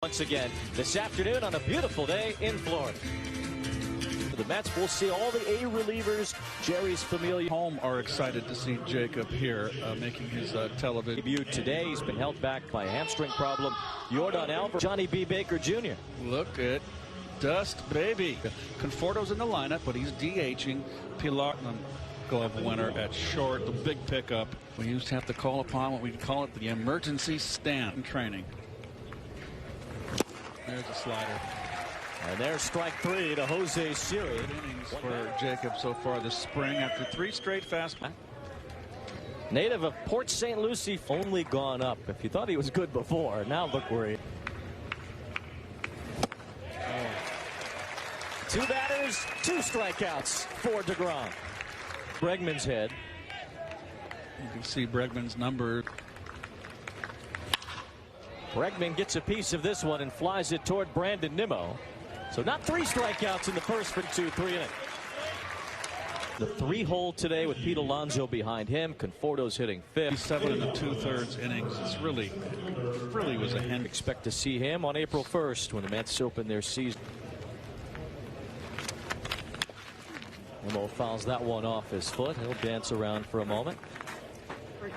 Once again this afternoon on a beautiful day in Florida. The Mets will see all the A relievers. Jerry's familiar home are excited to see Jacob here making his television debut today. He's been held back by a hamstring problem. Jordan Alvarez, Johnny B. Baker Jr. Look at Dust Baby. Conforto's in the lineup, but he's DHing. Pilar, glove winner at short. The big pickup. We used to have to call upon what we call it the emergency stand in training. There's a slider. And there's strike three to Jose Siri. Good innings for Jacob so far this spring after 3 straight fastballs. Native of Port St. Lucie, only gone up. If you thought he was good before, now look where he. Two batters, 2 strikeouts for DeGrom. Bregman's head. You can see Bregman's number. Bregman gets a piece of this one and flies it toward Brandon Nimmo. So not 3 strikeouts in the first for 2-3 innings. The 3-hole today with Pete Alonso behind him. Conforto's hitting 5th. 7 2/3 innings. It's really was a hand. Expect to see him on April 1st when the Mets open their season. Nimmo fouls that one off his foot. He'll dance around for a moment.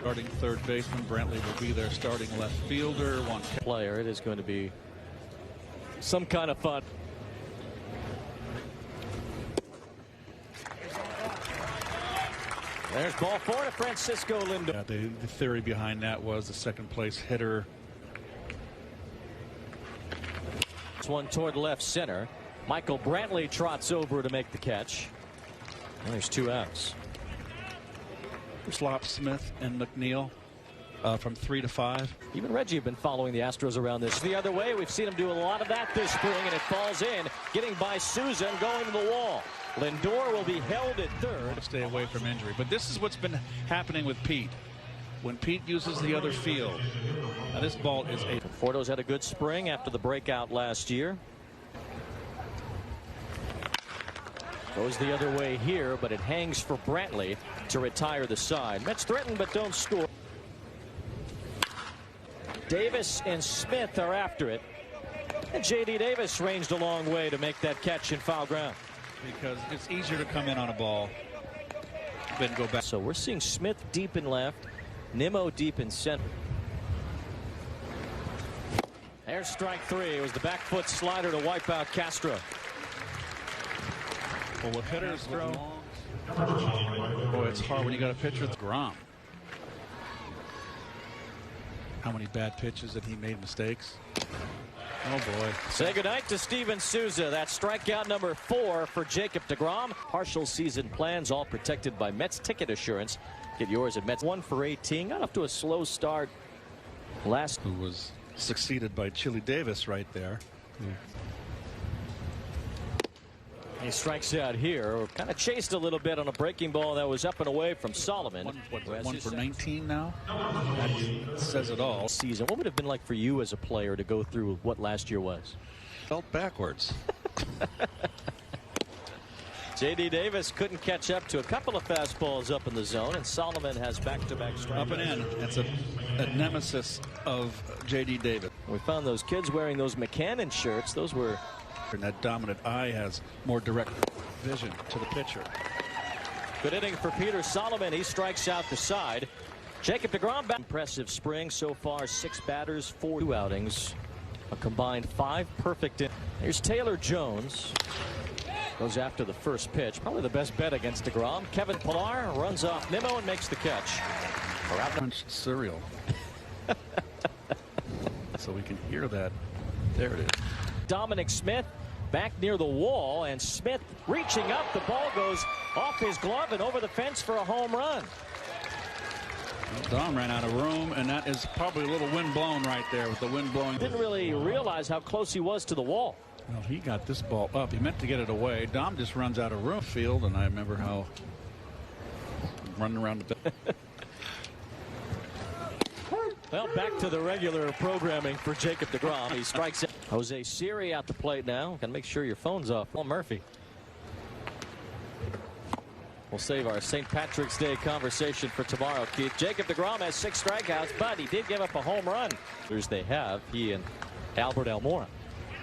Starting third baseman Brantley will be their starting left fielder. One player. It is going to be some kind of fun. There's ball 4 to Francisco Lindor. Yeah, the theory behind that was the second place hitter. It's one toward left center. Michael Brantley trots over to make the catch. And there's 2 outs. Slop Smith and McNeil from 3 to 5. Even Reggie have been following the Astros around this. The other way, we've seen him do a lot of that this spring, and it falls in, getting by Souza and going to the wall. Lindor will be held at third. Stay away from injury. But this is what's been happening with Pete. When Pete uses the other field. Now this ball is a. Conforto's had a good spring after the breakout last year. Goes the other way here, but it hangs for Brantley to retire the side. Mets threaten but don't score. Davis and Smith are after it. And J.D. Davis ranged a long way to make that catch in foul ground. Because it's easier to come in on a ball than go back. So we're seeing Smith deep in left, Nimmo deep in center. There's strike 3. It was the back foot slider to wipe out Castro. Well, with hitters with long, boy, it's hard when you got a pitcher with Grom. How many bad pitches that he made mistakes? Oh boy. Say goodnight to Steven Souza. That's strikeout number 4 for Jacob DeGrom. Partial season plans all protected by Mets Ticket Assurance. Get yours at Mets. 1 for 18. Got off to a slow start last. Who was succeeded by Chili Davis right there. He strikes out here. Kind of chased a little bit on a breaking ball that was up and away from Solomon. One for 19 now. That says it all. Season. What would it have been like for you as a player to go through what last year was? Felt backwards. J.D. Davis couldn't catch up to a couple of fastballs up in the zone, and Solomon has back-to-back strikeouts. Up and in. That's a nemesis of J.D. Davis. We found those kids wearing those McCannon shirts. Those were. And that dominant eye has more direct vision to the pitcher. Good inning for Peter Solomon. He strikes out the side. Jacob DeGrom. Impressive spring so far. 6 batters, 4 outings. A combined 5 perfect innings. Here's Taylor Jones. Goes after the first pitch. Probably the best bet against DeGrom. Kevin Pillar runs off Nimmo and makes the catch. Crunch cereal. So we can hear that. There it is. Dominic Smith back near the wall, and Smith reaching up. The ball goes off his glove and over the fence for a home run. Dom ran out of room, and that is probably a little wind blown right there with the wind blowing. Didn't really realize how close he was to the wall. Well, he got this ball up. He meant to get it away. Dom just runs out of room field, and I remember how running around the bit. Well, back to the regular programming for Jacob DeGrom. He strikes it. Jose Siri at the plate now. Got to make sure your phone's off. Paul Murphy. We'll save our St. Patrick's Day conversation for tomorrow, Keith. Jacob DeGrom has 6 strikeouts, but he did give up a home run. They have. He and Albert Almora.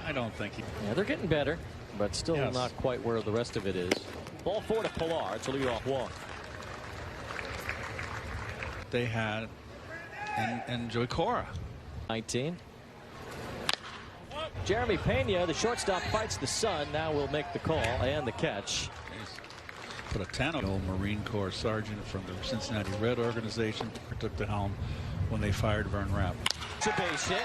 I don't think he. Yeah, they're getting better, but still Yes. not quite where the rest of it is. Ball 4 to Pilar. It's a leadoff walk. They had and Joey Cora. 19. Jeremy Pena, the shortstop, fights the sun. Now will make the call and the catch. Put a 10 on the old Marine Corps sergeant from the Cincinnati Red organization took the helm when they fired Vern Rapp. It's a base hit.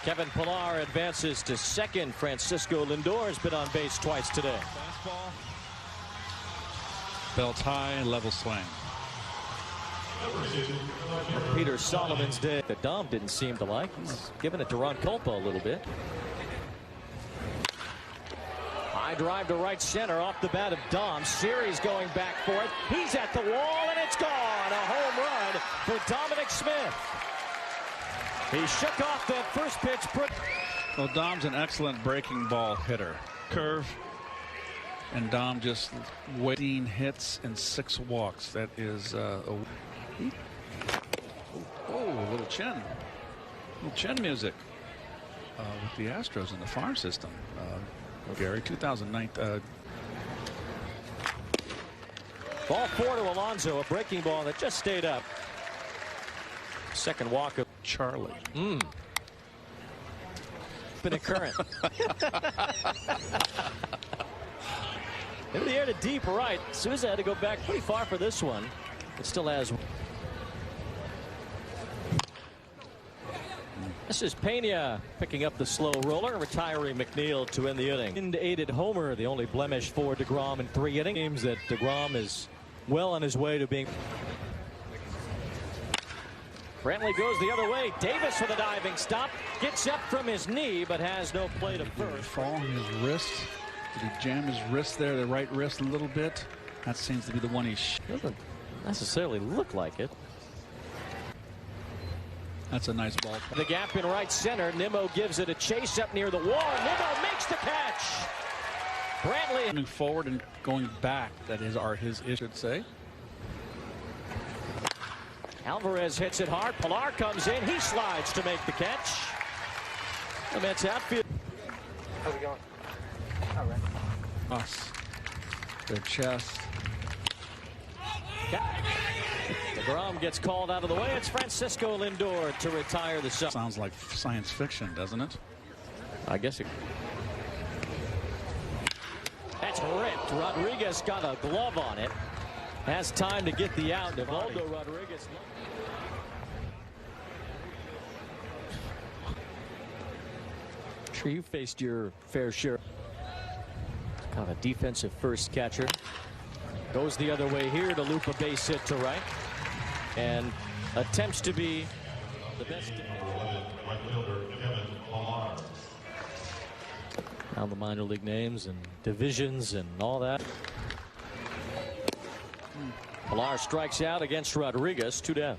Kevin Pilar advances to second. Francisco Lindor has been on base twice today. Fastball. Belt high, level swing. Peter Solomon's day that Dom didn't seem to like. He's giving it to Ron Culpa a little bit. High drive to right center off the bat of Dom. Series going back for it. He's at the wall and it's gone. A home run for Dominic Smith. He shook off that first pitch. Well, Dom's an excellent breaking ball hitter. Curve. And Dom just 18 hits and 6 walks. That is a little chin. Little chin music with the Astros in the farm system. Gary, 2009. Ball 4 to Alonso. A breaking ball that just stayed up. Second walk of Charlie. Been a current. Into the air to deep right. Souza had to go back pretty far for this one. It still has. This is Pena picking up the slow roller, retiring McNeil to end the inning. Wind-aided homer, the only blemish for DeGrom in 3 innings. That DeGrom is well on his way to being. Brantley goes the other way. Davis with a diving stop. Gets up from his knee, but has no play to first. Fall on his wrist. Did he jam his wrist there, the right wrist a little bit? That seems to be the one he doesn't necessarily look like it. That's a nice ball. The gap in right center. Nimmo gives it a chase up near the wall. Nimmo makes the catch. Brantley Coming forward and going back. That is his issue, should say. Alvarez hits it hard. Pilar comes in. He slides to make the catch. The Mets outfield. How we going? All right. Us. Their chest. DeGrom gets called out of the way. It's Francisco Lindor to retire the sub. Sounds like science fiction, doesn't it? I guess it. That's ripped. Rodriguez got a glove on it. Has time to get the out. Evaldo Rodriguez. I'm sure you faced your fair share. Kind of a defensive first catcher. Goes the other way here to loop a base hit to right. And attempts to be the best. Now the minor league names and divisions and all that. Pilar strikes out against Rodriguez. 2 down.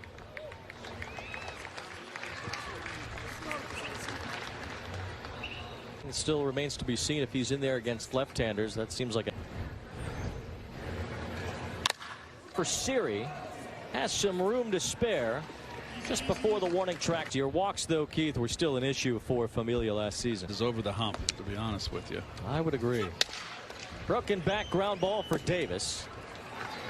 It still remains to be seen if he's in there against left-handers. That seems like a. For Siri, has some room to spare just before the warning track. Your walks, though, Keith, were still an issue for Familia last season. Is over the hump, to be honest with you. I would agree. Broken back ground ball for Davis.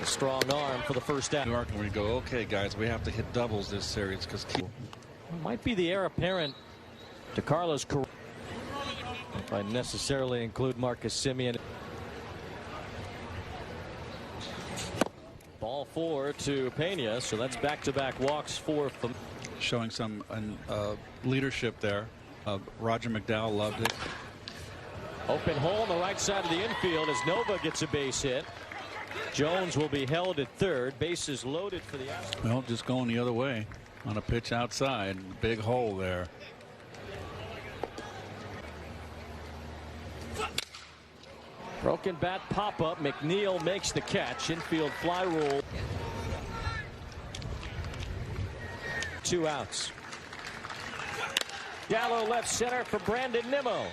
A strong arm for the first out. New York, where you go, okay, guys, we have to hit doubles this series because might be the heir apparent to Carlos Correa. If I necessarily include Marcus Semien. Ball 4 to Pena, so that's back-to-back walks for. Showing some leadership there. Roger McDowell loved it. Open hole on the right side of the infield as Nova gets a base hit. Jones will be held at third. Bases loaded for the Astros. Well, just going the other way on a pitch outside. Big hole there. Broken bat pop-up. McNeil makes the catch. Infield fly roll. 2 outs. Gallo left center for Brandon Nimmo.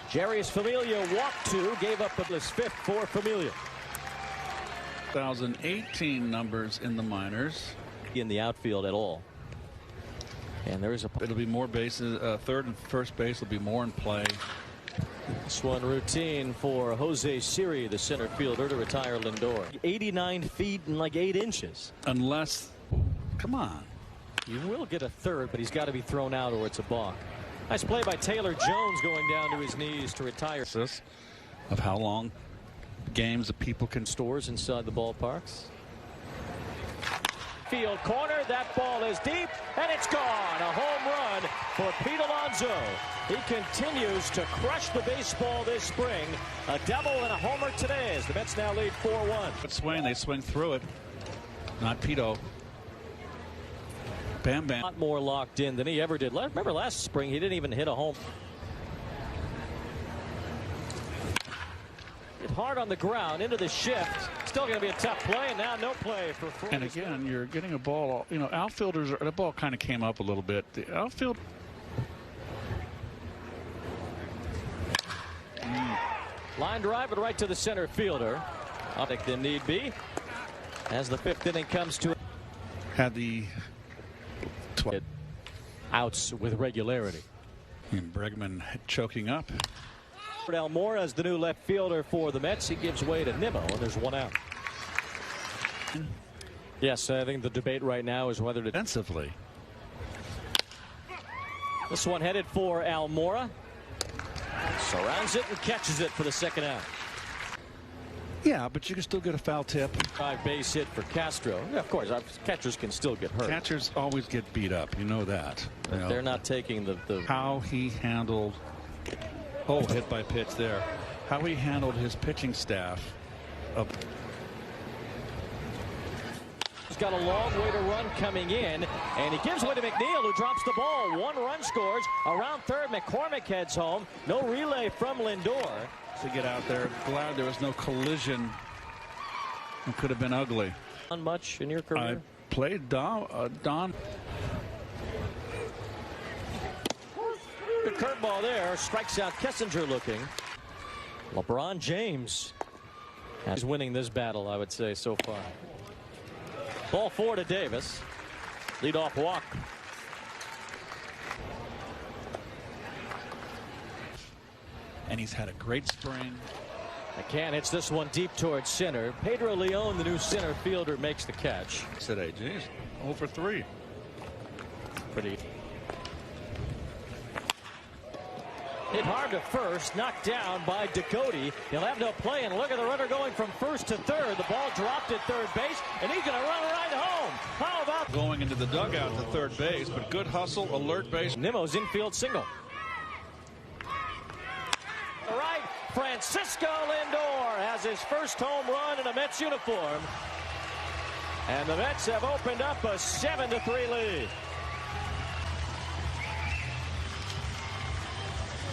Jarius Familia walked 2. Gave up his 5th for Familia. 2018 numbers in the minors. In the outfield at all. And there is a. It'll be more bases. Third and first base will be more in play. This one routine for Jose Siri, the center fielder, to retire Lindor. 89 feet and like 8 inches. Unless, come on. You will get a third, but he's got to be thrown out or it's a balk. Nice play by Taylor Jones going down to his knees to retire. Of how long games that people can stores inside the ballparks. Field corner, that ball is deep and it's gone. A home run for Pete Alonso. He continues to crush the baseball this spring. A double and a homer today as the Mets now lead 4-1. But swing, they swing through it. Not Pito. Bam Bam. A lot more locked in than he ever did. Remember last spring he didn't even hit a home. Hard on the ground into the shift. Still going to be a tough play, and now no play for Freud. And again, you're getting a ball. You know, outfielders. The ball kind of came up a little bit. The outfield. Line drive, but right to the center fielder. Optic than need be. As the 5th inning comes to. Had the outs with regularity. And Bregman choking up. Almora is the new left fielder for the Mets. He gives way to Nimmo, and there's one out. Yes, I think the debate right now is whether to defensively. This one headed for Almora. Surrounds it and catches it for the second out. Yeah, but you can still get a foul tip. 5 base hit for Castro. Yeah, of course, catchers can still get hurt. Catchers always get beat up. You know that. You know, they're not taking the how he handled. Oh, hit by pitch there. How he handled his pitching staff. He's got a long way to run coming in, and he gives way to McNeil, who drops the ball. 1 run scores. Around third, McCormick heads home. No relay from Lindor. To get out there. Glad there was no collision. It could have been ugly. Done much in your career? I played Don. Good curveball there. Strikes out Kessinger looking. LeBron James is winning this battle, I would say, so far. Ball 4 to Davis. Leadoff walk. And he's had a great spring. McCann hits this one deep towards center. Pedro Leon, the new center fielder, makes the catch. Today, geez, 0 for 3. Pretty. Hit hard to first, knocked down by Ducote. He'll have no play, and look at the runner going from first to third. The ball dropped at third base, and he's going to run right home. How about going into the dugout to third base, but good hustle, alert base. Nimmo's infield single. All right, Francisco Lindor has his first home run in a Mets uniform, and the Mets have opened up a 7-3 lead.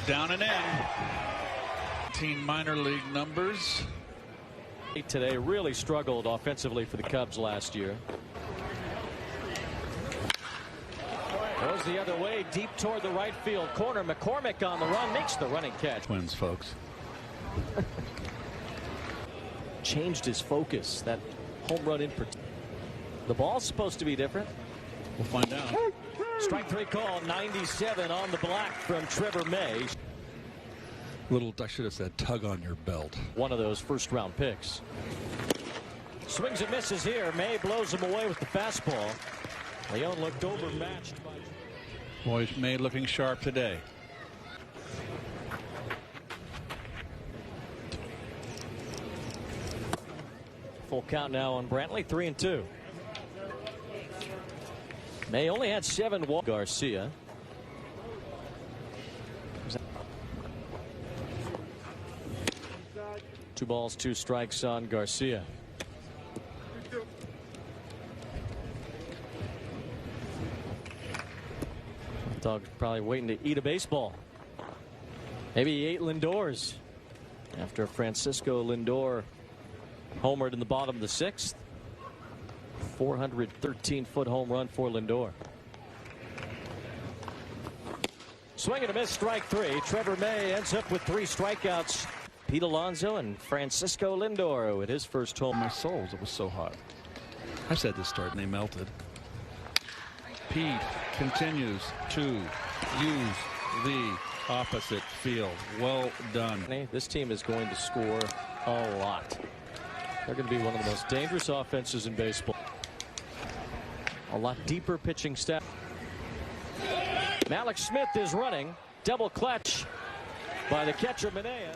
Down and in. 18 minor league numbers. Today really struggled offensively for the Cubs last year. Goes the other way, deep toward the right field corner. McCormick on the run, makes the running catch. Twins, folks. Changed his focus. That home run in particular. The ball's supposed to be different. We'll find out. Strike 3 call, 97 on the block from Trevor May. Little, I should have said, tug on your belt. One of those first-round picks. Swings and misses here. May blows him away with the fastball. Leon looked overmatched. Boys, May looking sharp today. Full count now on Brantley, 3-2. May only had 7 walks. Garcia. Two balls, 2 strikes on Garcia. Dog's probably waiting to eat a baseball. Maybe he ate Lindor's after Francisco Lindor homered in the bottom of the 6th. 413-foot home run for Lindor. Swing and a miss, strike 3. Trevor May ends up with 3 strikeouts. Pete Alonso and Francisco Lindor at his first home. My souls, it was so hot. I said this start and they melted. Pete continues to use the opposite field. Well done. This team is going to score a lot. They're going to be one of the most dangerous offenses in baseball. A lot deeper pitching staff. Malik Smith is running. Double clutch by the catcher, Manea.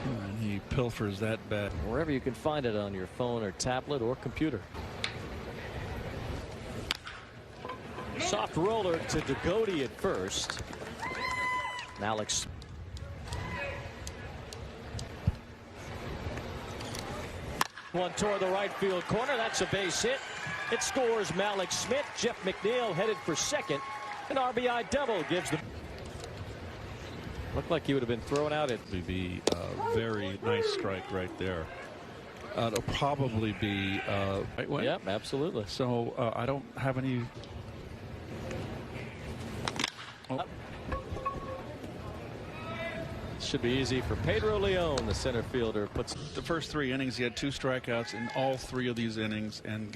And he pilfers that bat. Wherever you can find it on your phone or tablet or computer. Soft roller to Dugote at first. Alex. One toward the right field corner. That's a base hit. It scores Malik Smith. Jeff McNeil headed for second. An RBI double gives the. Looked like he would have been thrown out. It would be a very nice strike right there. It'll probably be right way. Yep, absolutely. So I don't have any. Oh. Should be easy for Pedro Leon, the center fielder. Puts the first 3 innings. He had 2 strikeouts in all 3 of these innings, and